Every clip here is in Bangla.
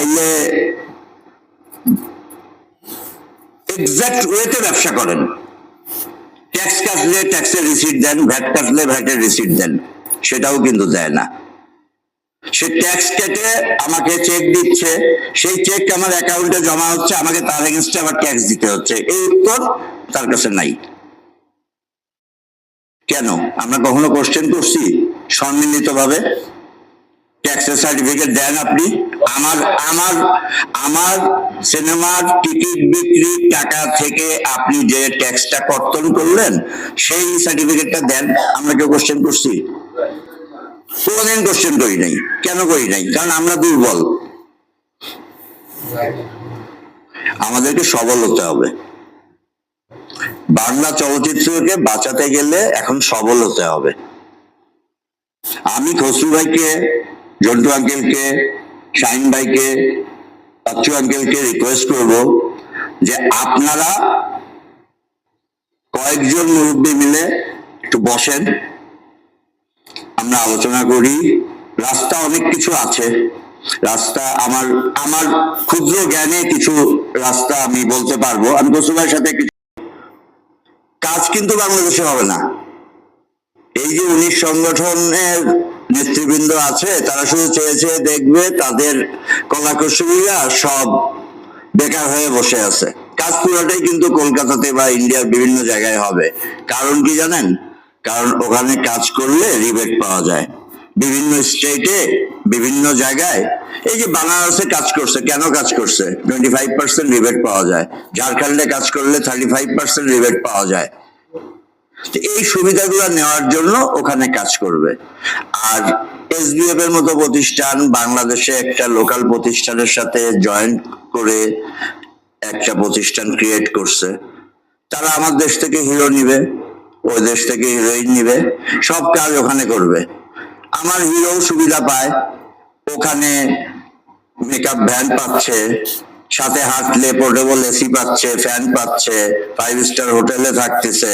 চাইলে এক্সাক্ট ওয়েতে ব্যবসা করেন, ট্যাক্স কাটলে ট্যাক্সের রিসিট দেন, ভ্যাট কাটলে ভ্যাটের রিসিট দেন, সেটাও কিন্তু দেয় না। সে ট্যাক্স কেটে আমাকে চেক দিচ্ছে, সেই চেক আমার অ্যাকাউন্টে জমা হচ্ছে, আমাকে তার এগেনস্টে আবার ট্যাক্স দিতে হচ্ছে, এই উত্তর তার কাছে নাই। কেন? আমরা কখনো কোশ্চেন করছি সম্মিলিত ভাবে? ট্যাক্সের সার্টিফিকেট দেন আপনি, আমার আমার আমার সিনেমার টিকিট বিক্রির টাকা থেকে আপনি যে ট্যাক্সটা কর্তন করলেন সেই সার্টিফিকেটটা দেন। আমরা কেউ কোশ্চেন করছি? কোনদিন কোশ্চেন করি নাই। কেন করি নাই? কারণ আমরা দুর্বল। আমাদেরকে সবল হতে হবে। বাংলা চলচ্চিত্রকে বাঁচাতে গেলে এখন সবল হতে হবে। আমি খসরু ভাইকে, জন্টু আঙ্কেলকে, শাহিন ভাইকে, বাচ্চু আঙ্কেলকে রিকোয়েস্ট করব যে আপনারা কয়েকজন মুরব্বী মিলে একটু বসেন, আমরা আলোচনা করি। রাস্তা অনেক কিছু আছে, রাস্তা আমার আমার ক্ষুদ্র জ্ঞানে কিছু রাস্তা আমি বলতে পারবো। আমি খসরু ভাইয়ের সাথে কিছু কাজ কিন্তু বাংলাদেশে হবে না। এই যে 19 সংগঠনের নেতৃবৃন্দ আছে, তারা শুধু চেয়ে চেয়ে দেখবে তাদের কলাকুশলীরা সব বেকার হয়ে বসে আছে। কাজ পুরোটাই কিন্তু কলকাতাতে বা ইন্ডিয়ার বিভিন্ন জায়গায় হবে। কারণ কি জানেন? কারণ ওখানে কাজ করলে রিবেট পাওয়া যায় বিভিন্ন স্টেটে, বিভিন্ন জায়গায়। এই যে বানারসে কাজ করছে, কেন কাজ করছে? 25% রিবেট পাওয়া যায়। ঝাড়খণ্ডে কাজ করলে 35% রিবেট পাওয়া যায়। এই সুবিধাগুলো নেওয়ার জন্য ওখানে কাজ করবে। আর এসবিএফ এর মতো প্রতিষ্ঠান বাংলাদেশে একটা লোকাল প্রতিষ্ঠানের সাথে জয়েন্ট করে একটা প্রতিষ্ঠান ক্রিয়েট করছে। তারা আমার দেশ থেকে হিরো নিবে, ওই দেশ থেকে হিরোইন নিবে, সব কাজ ওখানে করবে। আমার হিরো সুবিধা পায়, ওখানে মেকআপ ভ্যান পাচ্ছে, সাথে হাঁটলে পোর্টেবল এসি পাচ্ছে, ফ্যান পাচ্ছে, 5 স্টার হোটেলে থাকতেছে,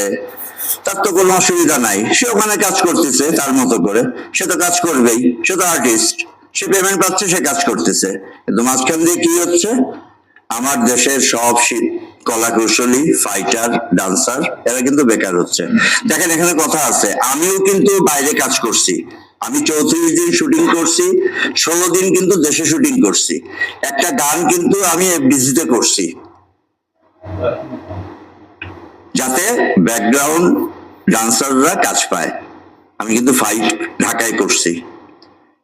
তার তো কোনো অসুবিধা নাই। সে ওখানে কাজ করতেছে তার মতো করে, সে তো কাজ করবেই, সে তো আর্টিস্ট, সে পেমেন্ট পাচ্ছে, সে কাজ করতেছে। কিন্তু মাঝখান দিয়ে কি হচ্ছে? আমার দেশের সব কলাকুশলী, ফাইটার, ডান্সার এরা কিন্তু বেকার হচ্ছে। দেখেন এখানে কথা আছে, আমিও কিন্তু বাইরে কাজ করছি। আমি 34 দিন শুটিং করছি, 16 দিন কিন্তু দেশে শুটিং করছি। একটা গান কিন্তু আমি এফডিসিতে করছি, যাতে ব্যাকগ্রাউন্ড ডান্সাররা কাজ পায়। আমি কিন্তু ফাইট ঢাকায় করছি,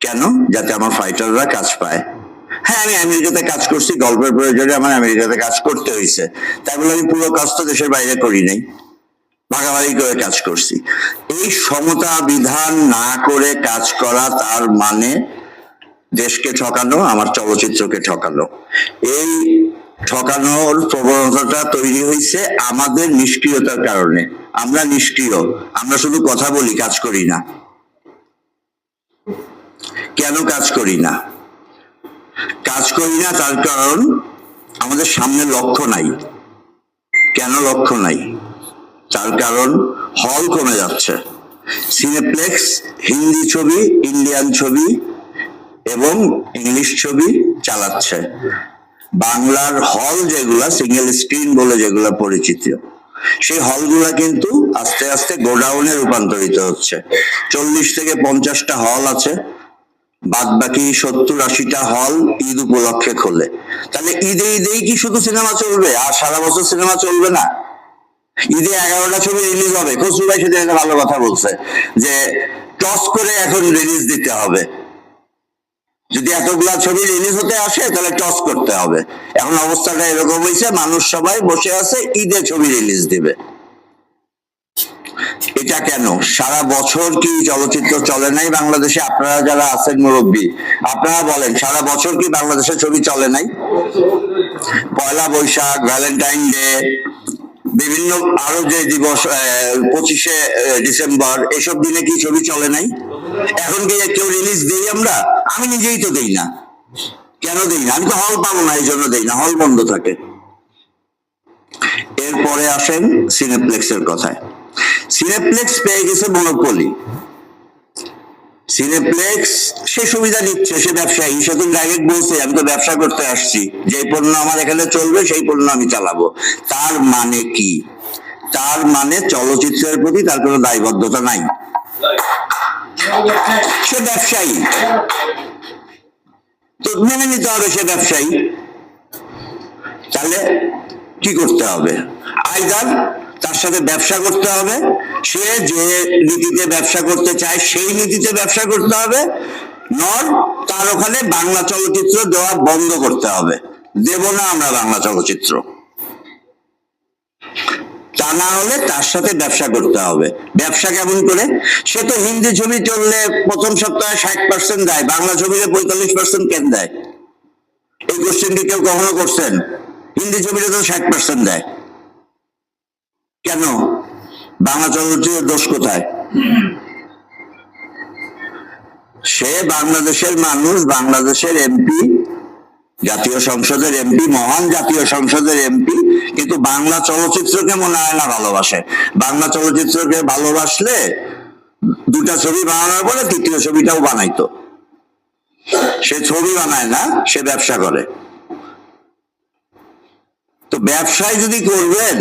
কেন? যাতে আমার ফাইটাররা কাজ পায়। হ্যাঁ, আমি আমেরিকাতে কাজ করছি, গল্পের প্রয়োজনে আমার আমেরিকাতে কাজ করতে হয়েছে, তাই বলে আমি পুরো কাজ তো দেশের বাইরে করি নাই, ভাগাভাগি করে কাজ করছি। এই সমতা বিধান না করে কাজ করা, তার মানে দেশকে ঠকানো, আমার চলচ্চিত্রকে ঠকানো। এই ঠকানোর প্রবণতাটা তৈরি হয়েছে আমাদের নিষ্ক্রিয়তার কারণে। আমরা নিষ্ক্রিয়, আমরা শুধু কথা বলি, কাজ করি না। কেন কাজ করি না? কাজ করি না তার কারণ আমাদের সামনে লক্ষ্য নাই। কেন লক্ষ্য নাই? তার কারণ হল কমে যাচ্ছে। সিনেপ্লেক্স হিন্দি ছবি, ইন্ডিয়ান ছবি এবং ইংলিশ ছবি চালাচ্ছে। বাংলার হল যেগুলা সিঙ্গেল স্ক্রিন বলে যেগুলা পরিচিত, সেই হলগুলা কিন্তু আস্তে আস্তে গোডাউনে রূপান্তরিত হচ্ছে। 40 থেকে 50টা হল আছে, বাদ বাকি 70-80টা হল ঈদ উপলক্ষে খোলে। তাহলে ঈদেই কি শুধু সিনেমা চলবে আর সারা বছর সিনেমা চলবে না? ঈদে 11টা ছবি রিলিজ হবে। খসরু ভাই সেদিন একটা ভালো কথা বলছে যে টস করে এখন রিলিজ দিতে হবে। যদি এতগুলা ছবি রিলিজ হতে আসে তাহলে টস করতে হবে। এখন অবস্থাটা এরকম হয়েছে, মানুষ সবাই বসে আছে, ঈদে ছবি রিলিজ দিবে। এটা কেন? সারা বছর কি চলচ্চিত্র চলে নাই বাংলাদেশে? আপনারা যারা আছেন মুরব্বী, আপনারা বলেন, সারা বছর কি বাংলাদেশে ছবি চলে নাই? পয়লা বৈশাখ, ভ্যালেন্টাইন ডে, বিভিন্ন আরো যে দিবস, 25শে ডিসেম্বর, এসব দিনে কি ছবি চলে নাই? এখন কি কেউ রিলিজ দেই আমরা? আমি নিজেই তো দেই না। কেন দেই না? আমি তো হল পাবো না, এই জন্য দেই না, হল বন্ধ থাকে। এরপরে আসেন সিনেপ্লেক্সের কথায়। সিনেপ্লেক্স পেয়ে গেছে মনোপলি। সিনেপ্লেক্স সে সুবিধা নিচ্ছে, সে ব্যবসায়ী, সে তো ডাইরেক্ট বলছে আমি তো ব্যবসা করতে আসছি, যে পণ্য আমার এখানে চলবে সেই পণ্য আমি চালাবো। তার মানে কি? তার মানে চলচ্চিত্রের প্রতি তার কোনো দায়বদ্ধতা নাই, সে ব্যবসায়ী, তো মেনে নিতে হবে সে ব্যবসায়ী। তাহলে কি করতে হবে? আইদার তার সাথে ব্যবসা করতে হবে, সে যে নীতিতে ব্যবসা করতে চায় সেই নীতিতে ব্যবসা করতে হবে, নর তার ওখানে বাংলা চলচ্চিত্র দেওয়া বন্ধ করতে হবে, দেব না আমরা বাংলা চলচ্চিত্র। তা না হলে তার সাথে ব্যবসা করতে হবে। ব্যবসা কেমন করে? সে তো হিন্দি ছবি চললে প্রথম সপ্তাহে 60% দেয়, বাংলা ছবিতে 45% কেন দেয়? এই কোশ্চেনটি কেউ কখনো করছেন? হিন্দি ছবিতে তো 60% দেয়, কেন? বাংলা চলচ্চিত্রের দোষ কোথায়? সে বাংলাদেশের মানুষ, বাংলাদেশের এমপি, জাতীয় সংসদের এমপি, মহান জাতীয় সংসদের এমপি, কিন্তু বাংলা চলচ্চিত্রকে মনে হয় না ভালোবাসে। বাংলা চলচ্চিত্রকে ভালোবাসলে দুটা ছবি বানানোর পরে তৃতীয় ছবিটাও বানাইতো। সে ছবি বানায় না, সে ব্যবসা করে। তো ব্যবসায় যদি করবেন